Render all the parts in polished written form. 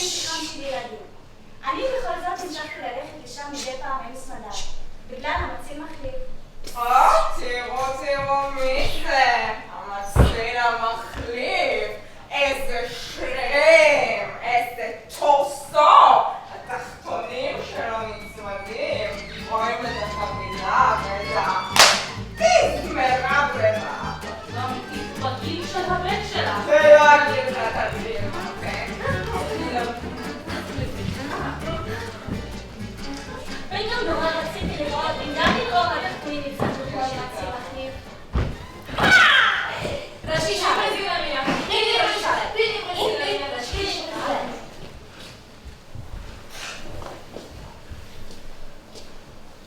שיחם של ילדים. אני בכל זאת המשכתי ללכת לשם מדי פעם עם סמדר, בגלל המציל מחליף. תראו מי זה? המציל המחליף. איזה שרירים, איזה טורסו. התחתונים שלו נצמדים. רואים את החבילה ואת תזמרה במה. לא, בגיל של הבן שלה. זה לא הגיל של התלמידים, אוקיי? וגם נורא רציתי לראות אם גם לקרוא התחתונים יצטרכו כמו למציל מחליף. ראשי ברזילאיה.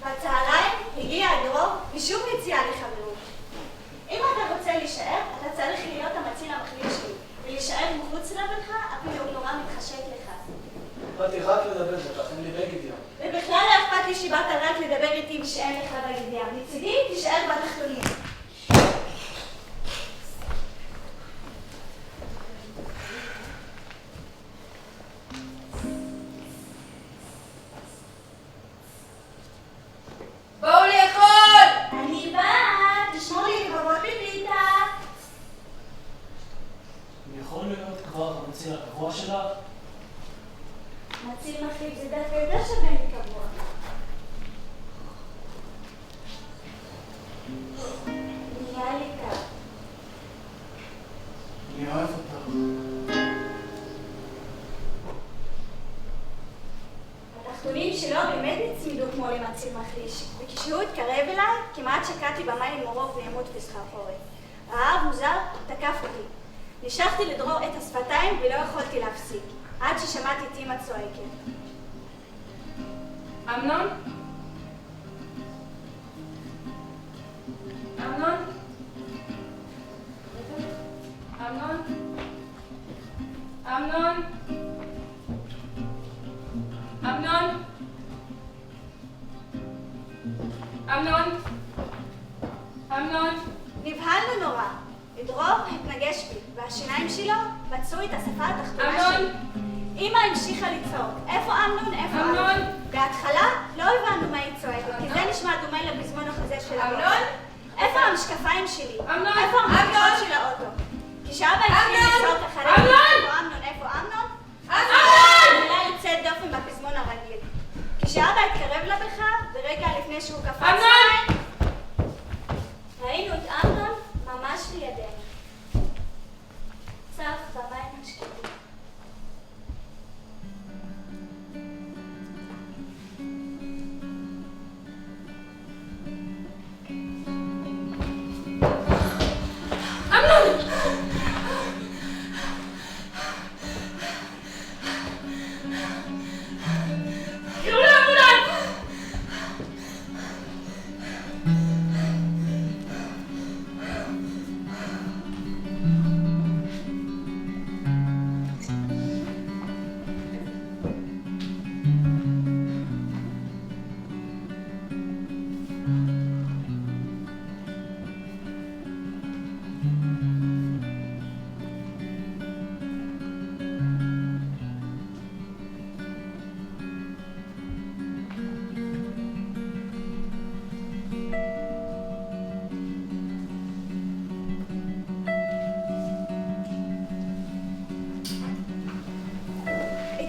בצהריים הגיע הדרור ושוב הציע לי חברות. אם אתה רוצה להישאר, אתה צריך להיות המציל המחליף שלי, ולהישאר מחוץ לבנך אפילו נורא מתחשק לך. באתי רק לדבר איתך, אין לי בגד ים. ובכלל לא אכפת לי שבאת רק לדבר איתי ושאין לך בגד ים. מצידי תישאר בתחתונים. בואו לאכול! אני באה, תשמור לי לבבות בפיתה. אני יכול להיות כבר המציל הקבוע שלך? מציל מחליף זה דווקא יותר שווה לי קבוע. נהיה לי קר. אני אוהב אותך. התחתונים שלו באמת נצמידו כמו למציל מחליש, וכשהוא התקרב אליי, כמעט שקעתי במים מרוב נעימות וסחרחורת. רעב מוזר תקף אותי. נשכתי לדרור את השפתיים ולא יכולתי להפסיק, עד ששמעתי את אמא צועקת. אמנון? אמנון? אמנון? אמנון? אמנון? אמנון? אמנון? נבהלנו נורא. דרור התנגש בי, והשיניים שלו מצאו את השפה התחתונה אמנון? שלי. אמא המשיכה לצעוק, איפה אמנון? איפה אמנון? בהתחלה לא הבנו מה היא צועקת, כי זה נשמע דומה לפזמון החזה של אמנון? איפה המשקפיים שלי? אמנון? איפה המפתחות אמנון? של האוטו? כשאבא התחיל אמנון? לצעוק אחרי אמנון? איפה אמנון? איפה אמנון? אמנון! המילה יוצאת דופן בפזמון הרגיל. כשאבא התקרב לבריכה, ורגע לפני שהוא קפץ אמנון! עליי, ראינו את אמנון ממש לידינו. צף במים השקטים. אמנון! קראו לאמבולנס!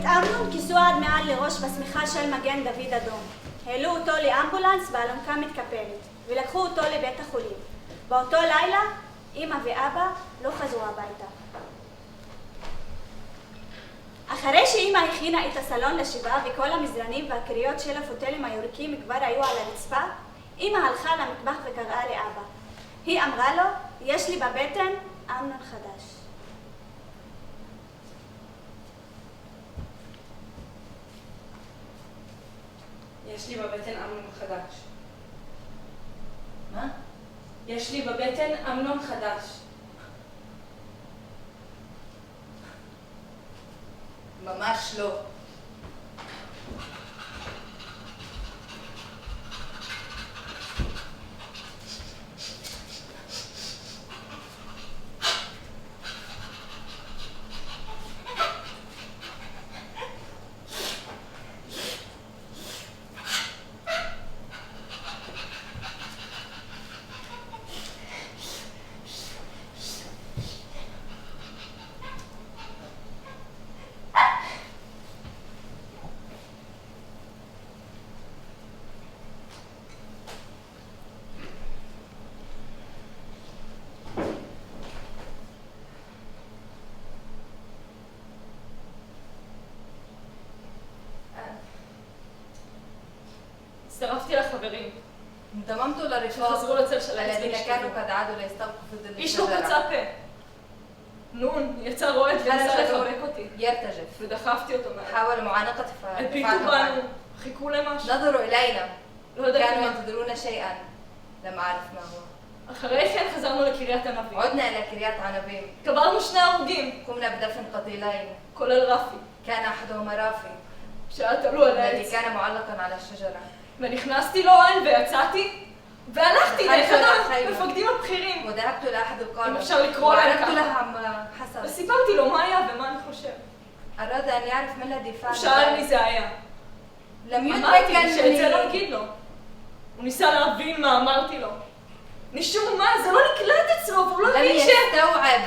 אמנון כיסו עד מעל לראש בשמיכה של מגן דוד אדום. העלו אותו לאמבולנס באלונקה מתקפלת, ולקחו אותו לבית החולים. באותו לילה, אמא ואבא לא חזרו הביתה. אחרי שאמא הכינה את הסלון לשבעה וכל המזרנים והקריות של הפוטלים הירוקים כבר היו על הרצפה, אמא הלכה למטבח וקראה לאבא. היא אמרה לו, יש לי בבטן אמנון חדש. יש לי בבטן אמנון חדש. מה? יש לי בבטן אמנון חדש. ממש לא. הצטרפתי לחברים. انضممت للرفاق חזרו לצל של העץ الذين ונשכבו. كانوا قد عادوا ليستوقفوا في ظل איש לא פצה الشجرة. פה. נון יצא רועד וניסה לחבק אותי. يرتجف. ודחפתי אותו מעל. حاول معانقة הביטו فدفعته בנו, חיכו למשהו. نظروا إلينا. לא ידעתי كانوا מה. ينتظرون شيئا لم أعرف ما هو. אחרי כן חזרנו לקריית ענבים. عدنا إلى كريات عنبين. קברנו 2 הרוגים, قمنا بدفن قتيلين. כולל רפי, كان أحدهما رافي שהיה תלוי על الذي העץ. كان معلقا على الشجرة. ונכנסתי לאוהל ויצאתי, והלכתי דחפת לאחד לחיים. המפקדים הבכירים. وذهبت لأحد אם القادة אפשר לקרוא להם وعرفت ככה. لها ما حصل. וסיפרתי לו מה היה ומה אני חושב. أراد أن يعرف ما الذي הוא فعل שאל מי ذلك. זה היה. لم אמרתי שאת זה לא يتمكن אגיד לו. הוא ניסה להבין מה אמרתי לו. משום מה, זה לא נקלט אצלו, והוא לא لم הבין يستوعب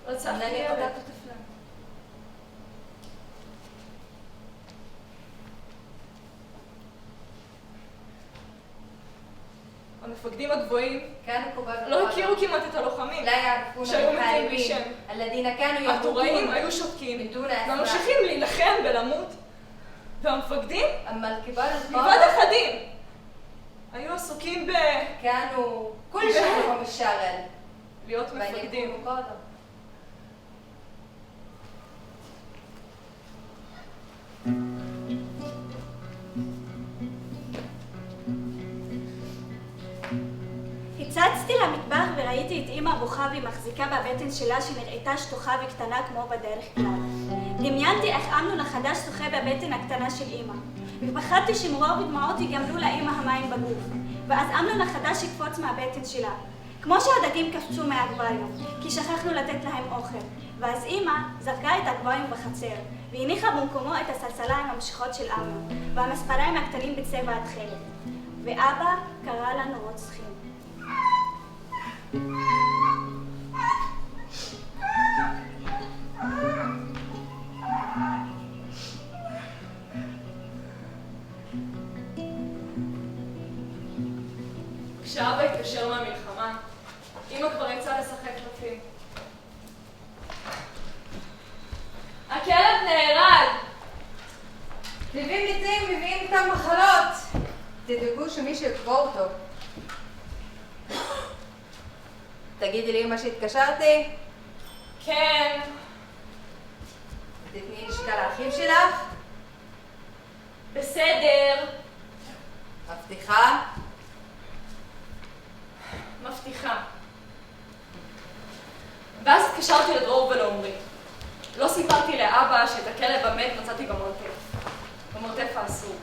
רצחתי أنني ילד. قتلت طفلا. המפקדים הגבוהים كانوا كبار לא القادة. הכירו כמעט את הלוחמים. لا يعرفون שהיו מתים בלי المحاربين שם. الذين كانوا הטוראים يموتون היו שותקים, بدون أسماء. וממשיכים להילחם ולמות. והמפקדים, أما الكبار מלבד القادة אחדים, היו עסוקים كانوا كل شغلهم الشاغل בלהיות بأن מפקדים. يكونوا قادة. הצצתי למטבח וראיתי את אמא בוכה והיא מחזיקה בבטן שלה שנראתה שטוחה וקטנה כמו בדרך כלל. דמיינתי איך אמנון החדש שוחה בבטן הקטנה של אמא, ופחדתי שמרוב דמעות ייגמלו לאמא המים בגוף, ואז אמנון החדש יקפוץ מהבטן שלה. כמו שהדגים קפצו מהאקווריום, כי שכחנו לתת להם אוכל, ואז אמא זרקה את האקווריום בחצר, והניחה במקומו את הסלסליים הממשיכות של אמנון, והמספריים הקטנים בצבע התכלת. ואבא קרא לנו רוצחים. כשאבא התקשר מהמלחמה, אמא כבר יצאה לשחק קלפים. הכלב נהרג! כלבים מתים מביאים איתם מחלות. תדאגו שמישהו יקבור אותו. תגידי לאמא שהתקשרתי. כן. תתני נשיקה לאחים שלך. בסדר. מבטיחה. מבטיחה. ואז התקשרתי לדרור ולעומרי. לא סיפרתי לאבא שאת הכלב המת מצאתי במרתף האסור.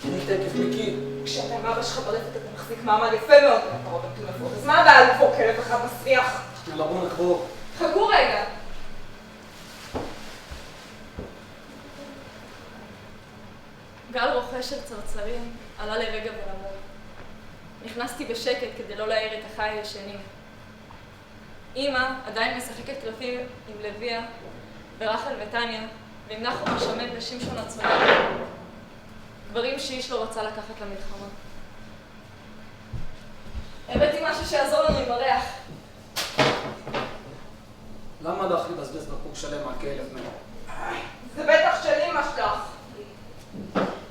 אני תקף מיקי. כשאתה עם אבא שלך ברפת אתה מחזיק מעמד יפה מאוד במטרות המטונפות. אז מה הבעיה לקבור כלב אחד מסריח? יאללה בוא נקבור. חכו רגע. גל רוכש של צרצרים עלה לרגע ולמות. נכנסתי בשקט כדי לא להעיר את אחיי הישנים. אמא עדיין משחקת קלפים עם לביאה ורחל וטניה, ועם נחום השמן ושמשון הצונן. דברים שאיש לא רצה לקחת למלחמה. הבאתי משהו שיעזור לנו עם הריח. למה הלך לבזבז בקבוק שלם מהכלב נו? זה בטח של אמא שלך.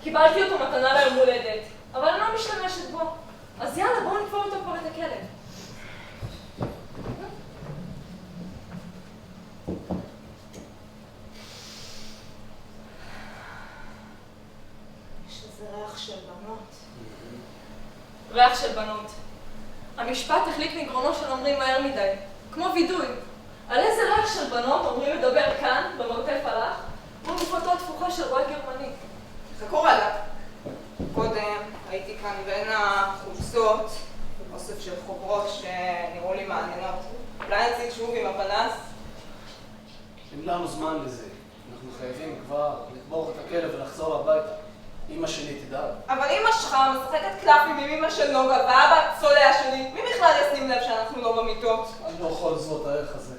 קיבלתי אותו מתנה ליום הולדת, אבל אני לא משתמשת בו. אז יאללה, בואו נקבור אותו כבר את הכלב. יש איזה ריח של בנות. ריח של בנות. המשפט החליק מגרונו של עומרי מהר מדי, כמו וידוי. על איזה ריח של בנות עומרי מדבר כאן, במרתף הלך, מול גופתו התפוחה של רועה גרמני. חכו רגע. קודם הייתי כאן בין החולצות, אוסף של חוברות שנראו לי מעניינות. אולי נציג שוב עם הפנס? אין לנו זמן לזה. אנחנו חייבים כבר לקבור את הכלב ולחזור הביתה. אמא שלי תדאג. אבל אמא שלך משחקת קלפים עם אמא של נוגה ואבא צולע שלי. מי בכלל ישים לב שאנחנו לא במיטות? אני לא יכול לזרות הערך הזה.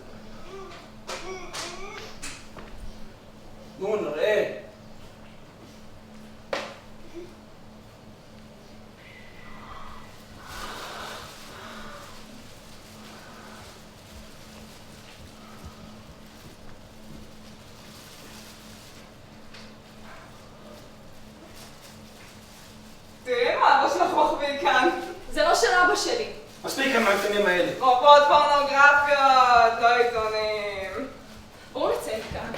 נו, נראה. לכם מהעיתונים האלה? תרופות פורנוגרפיות, לא עיתונים. בואו נצא מכאן.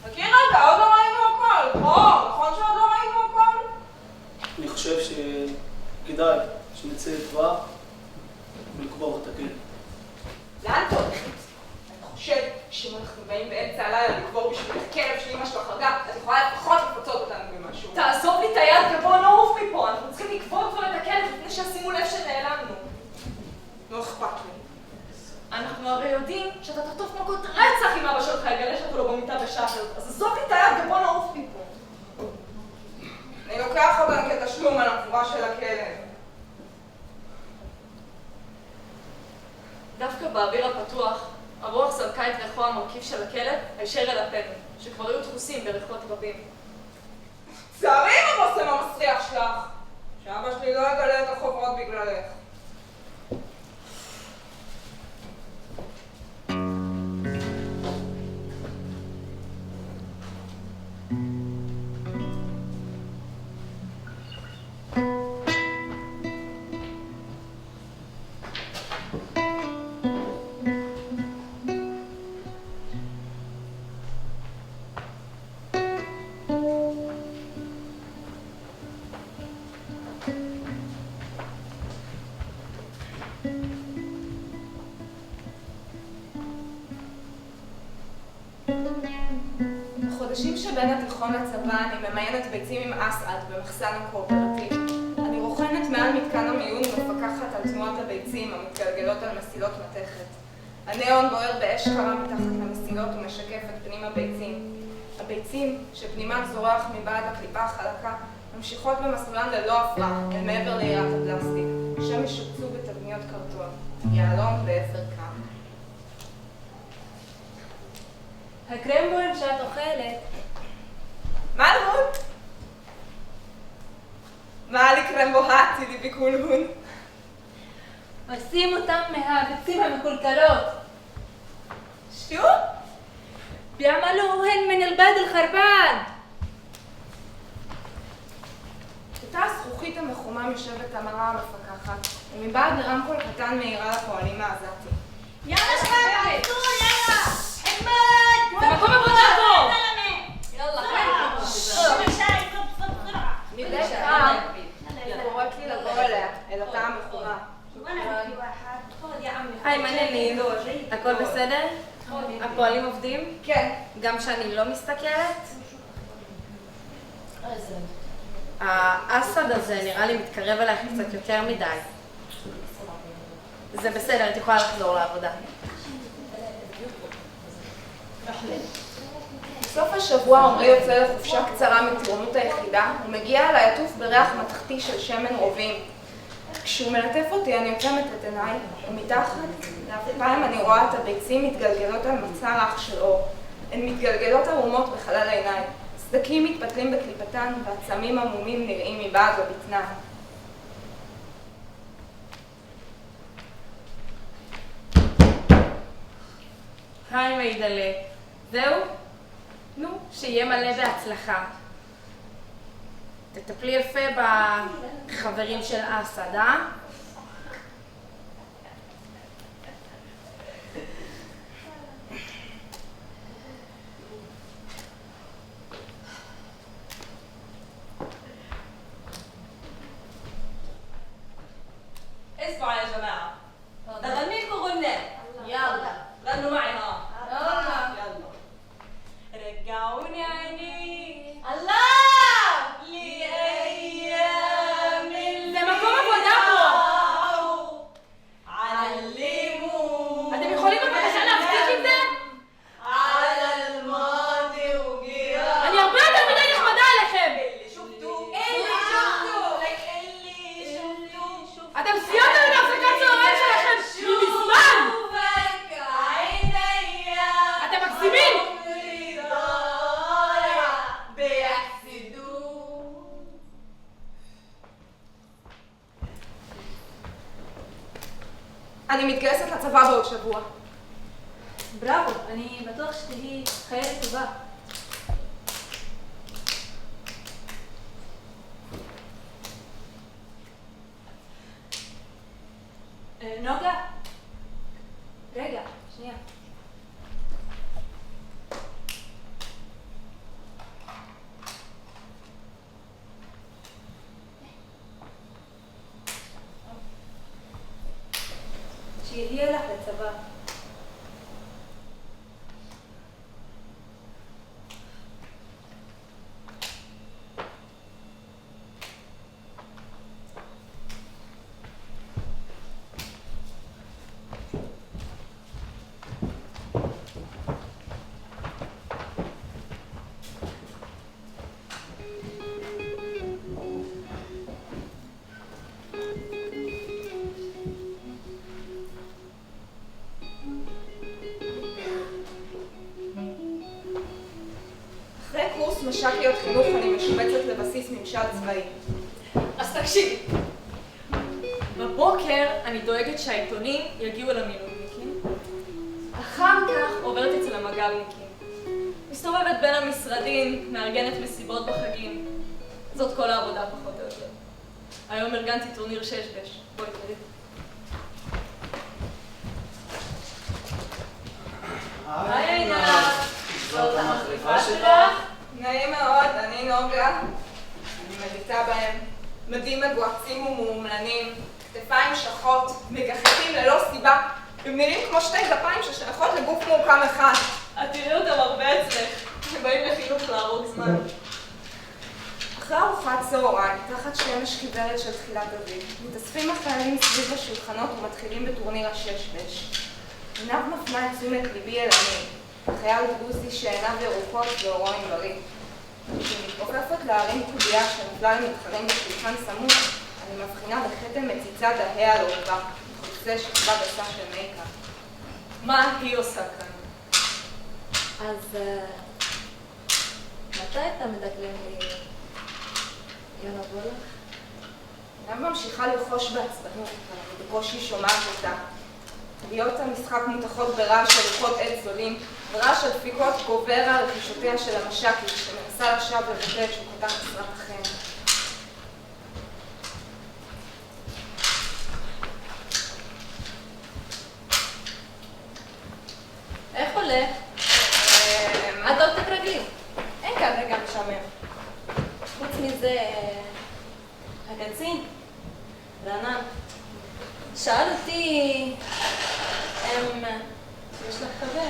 חכי רגע, עוד לא ראינו הכל. נכון שעוד לא ראינו הכל? אני חושב שכדאי שנצא כבר ולקבור את הכלב. לאן אתה הולכת? אני חושב שאם אנחנו באים באמצע הלילה לקבור בשביל הכלב של אמא שלך הרגה, את יכולה לפחות לפצות אותנו במשהו. תעזוב לי את היד ובואו נעוף מפה. אנחנו צריכים לקבור כבר את הכלב לפני שישימו לב שנעלמנו. לא אכפת לי. אנחנו הרי יודעים שאתה תחטוף מכות רצח אם אבא שלך יגלה שאתה לא במיטה בשעה כזאת. אז עזוב לי את היד ובוא נעוף מפה. אני לוקח אותנו כתשלום על הקבורה של הכלב. דווקא באוויר הפתוח, הרוח זרקה את ריחו המרכיב של הכלב הישר אל אפינו, שכבר היו דחוסים בריחות רבים. צערי עם הבושם המסריח שלך, שאבא שלי לא יגלה את החוברות בגללך. בחודשים שבין התיכון לצבא אני ממיינת ביצים עם אסעד במחסן הקואופרטיב. אני רוכנת מעל מתקן המיון ומפקחת על תנועות הביצים המתגלגלות על מסילות מתכת. הניאון בוער באש קרה מתחת למסילות ומשקף את פנים הביצים. הביצים, שפנימן זורח מבעד הקליפה החלקה, ממשיכות במסלולן ללא הפרעה, אל מעבר לירת הפלסטיק, שם משופצו בתבניות קרטון. יהלום באפר קם. הקרמבוים שאת אוכלת. מה רות? מה לי קרמבוהטי לי ביקולהון? עושים אותם מהביצים המקולקלות. שו? بيعملوهن من البيض الخربان. בתא הזכוכית המחומם יושבת המראה המפקחת, ומבעד לרמקול קטן מהירה לפועלים העזתי. יאללה שבאב, תעשו, יאללה! חמד! זה מקום עבודה פה! יאללה, מדי פעם היא קוראת לי לבוא אליה, אל התא המחומם. היי, מה העניינים? הכל בסדר? הפועלים עובדים? כן. גם שאני לא מסתכלת? האסד הזה נראה לי מתקרב אלייך קצת יותר מדי. זה בסדר, את יכולה לחזור לעבודה. בסוף השבוע עומרי יוצא לחופשה קצרה מטירונות היחידה, הוא מגיע אליי עטוף בריח מתכתי של שמן רובים. כשהוא מלטף אותי אני עוצמת את עיניי, ומתחת לאפיים אני רואה את הביצים מתגלגלות על מצע רך של אור. הן מתגלגלות ערומות בחלל העיניים. סדקים מתפתלים בקליפתן והצמים עמומים נראים מבעד לבטנן. היי מידלה. זהו? נו, שיהיה מלא בהצלחה. תטפלי יפה בחברים של אסד, אה? اسمعوا يا جماعة أغني لكم غناء يلا غنوا معي ها يلا رجعوني عيني الله لأيام זה מקום עבודה פה! علموا אתם יכולים בבקשה להפסיק עם זה? على الماضي وجيران אני הרבה יותר מדי נחמדה עליכם! اللي شفتوه اللي شفتوه لك اللي شفتوه אתם סיימתם את ההפסקת צהריים שלכם מזמן! شوفك عينيا אתם מקסימים! عمري ضايع بيحسدوه אני מתגייסת לצבא בעוד שבוע. בראבו, אני בטוח שתהיי חיילת טובה. נוגה? רגע, שנייה. שיהיה לך לצבא. אחרי קורס מש"קיות חינוך אני משובצת לבסיס ממשל צבאי. אז תקשיבי. בבוקר אני דואגת שהעיתונים יגיעו למילואימניקים. אחר כך עוברת אצל המג"בניקים. מסתובבת בין המשרדים, מארגנת מסיבות בחגים. זאת כל העבודה פחות או יותר. היום ארגנתי טורניר שש-בש. בואי תראי. היי עינה. זאת המחליפה שלך? נעים מאוד, אני נוגה. אני מביטה בהם. מדים מגועצים ומאומלנים, כתפיים שחות, מגחכים ללא סיבה. הם נראים כמו שתי גפיים ששייכות לגוף מורכב אחד. את תראי אותם הרבה אצלך. הם באים לחינוך להרוג זמן. אחרי ארוחת צהריים, תחת שמש כיוורת של תחילת אביב, מתאספים החיילים סביב השולחנות ומתחילים בטורניר השש-בש. עיניו מפנה את תשומת ליבי אל עמי, חייל דרוזי שעיניו ירוקות ועורו ענברי. כשהיא מתעופפת להרים קובייה שנפלה למתחרים בשולחן סמוך, אני מבחינה בכתם מציצה דהה על עורבה, חוצה שכבה גסה של מייקאפ. מה היא עושה כאן? אז מתי אתה מדקלם לי יונה בולך? עיניו ממשיכה ללחוש בעצבנות, אבל אני בקושי שומעת אותה. תביעות המשחק מותחות ברעש של רוחות עץ זולים, ורעש הדפיקות גובר על רכישותיה של המש"קית, שמנסה עכשיו לבטא את שוקתה חסרת החן. איך הולך? את עוד תתרגלי. אין כאן רגע משעמם. חוץ מזה, הקצין, רענן, שאל אותי אם יש לך חבר.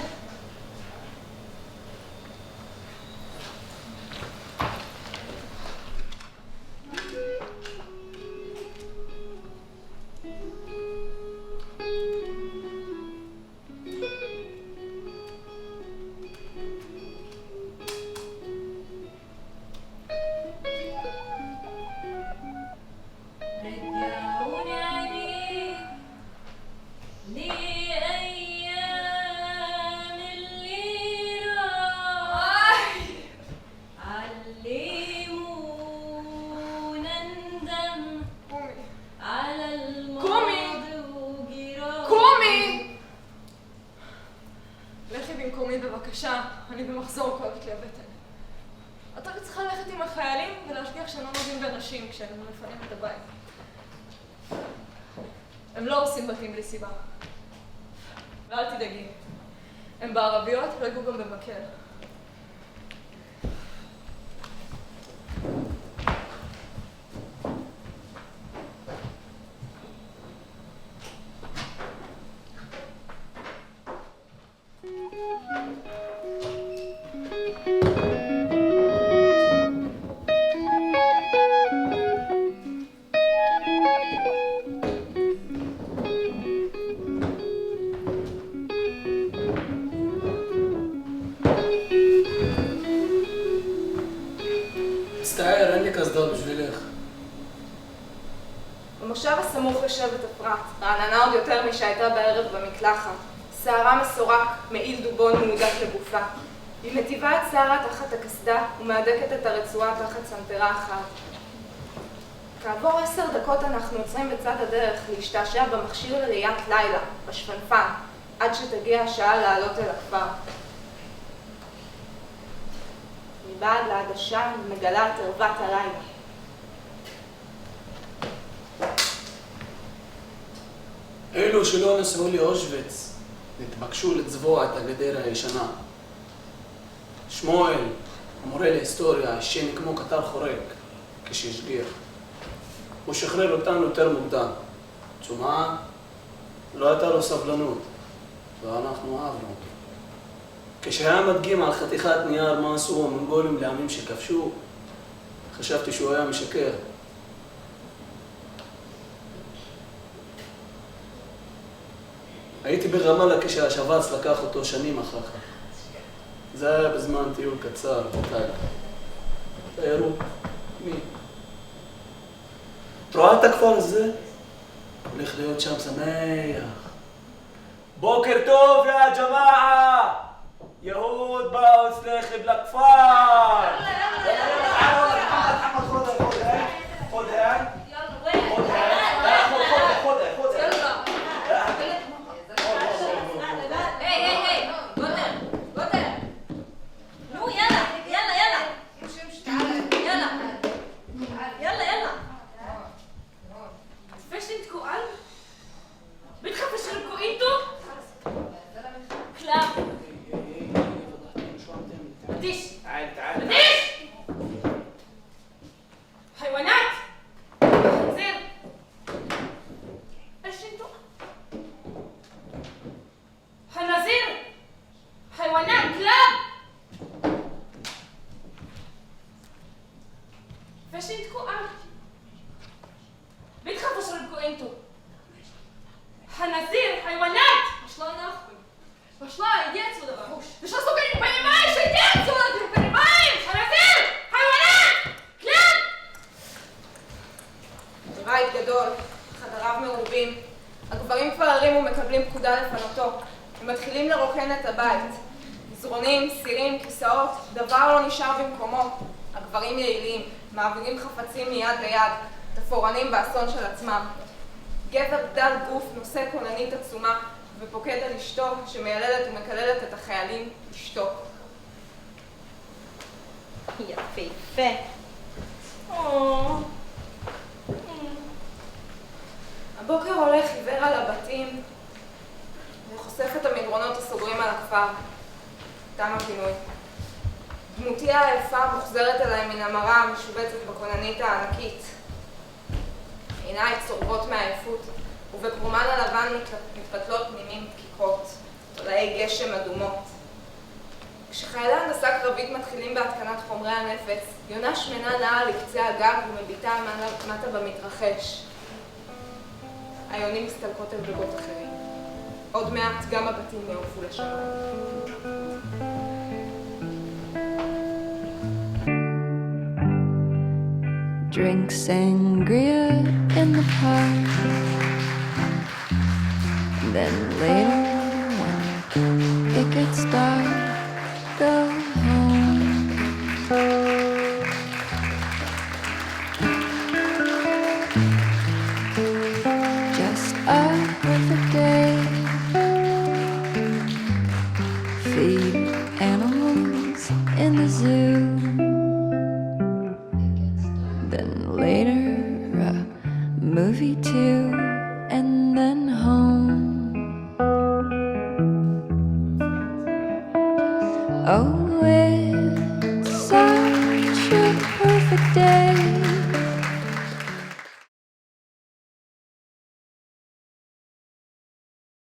בבקשה, אני במחזור כואבת לי הבטן. את רק צריכה ללכת עם החיילים ולהשגיח שהם לא נוגעים באנשים כשהם מפנים את הבית. הם לא עושים בתים בלי סיבה. ואל תדאגי, הם בערביות רגעו גם במקל. מצטער, אין לי קסדות בשבילך. במושב הסמוך לשבט אפרת, רעננה עוד יותר משהייתה בערב במקלחת. שערה מסורק, מעיל דובון מהודק לגופה. היא מטיבה את שערה תחת הקסדה ומהדקת את הרצועה תחת סנטרה אחת. כעבור 10 דקות אנחנו עוצרים בצד הדרך להשתעשע במכשיר לראיית לילה, בשפנפן, עד שתגיע השעה לעלות אל הכפר. מבעד לעדשה מגלה את ערוות הלילה. אלו שלא נסעו לאושוויץ נתבקשו לצבוע את הגדר הישנה. שמואל, המורה להיסטוריה, ישן כמו קטר חורק כשהשגיח. הוא שחרר אותנו יותר מוקדם. תשומה, לא הייתה לו סבלנות, ואנחנו אהבנו אותו. כשהיה מדגים על חתיכת נייר מה עשו המונגולים לעמים שכבשו, חשבתי שהוא היה משקר. הייתי ברמאללה כשהשבץ לקח אותו שנים אחר כך. זה היה בזמן טיול קצר, בטייבה. תיירות, מי? את רואה את הכפר הזה? הולך להיות שם שמח. בוקר טוב יא ג'מאעה! יהוד באו אצלכם לכפר! הגברים כבר הרימו ומקבלים פקודה לפנותו. הם מתחילים לרוקן את הבית. מזרונים, סירים, כיסאות, דבר לא נשאר במקומו. הגברים יעילים, מעבירים חפצים מיד ליד, תפורנים באסון של עצמם. גבר דל גוף נושא כוננית עצומה ופוקד על אשתו שמיילדת ומקללת את החיילים לשתוק. יפהפה. הבוקר הולך עיוור על הבתים וחושף את המדרונות הסוגרים על הכפר. תם הפינוי. דמותי העייפה מוחזרת אליי מן המראה המשובצת בכוננית הענקית. עיניי צורבות מעייפות, ובקרומן הלבן מתפתלות פנימים דקיקות, תולעי גשם אדומות. כשחיילי הנדסה קרבית מתחילים בהתקנת חומרי הנפץ, יונה שמנה נעה על קצה הגג ומביטה מטה במתרחש. היונים מסתלקות על גגות אחרים. עוד מעט גם הבתים יעופו לשמיים. Drink sangria in the park. Then later, when it gets dark, go home. Just a perfect day. Feed animals in the zoo. Then later, a movie too, and then home. Oh, it's such a perfect day.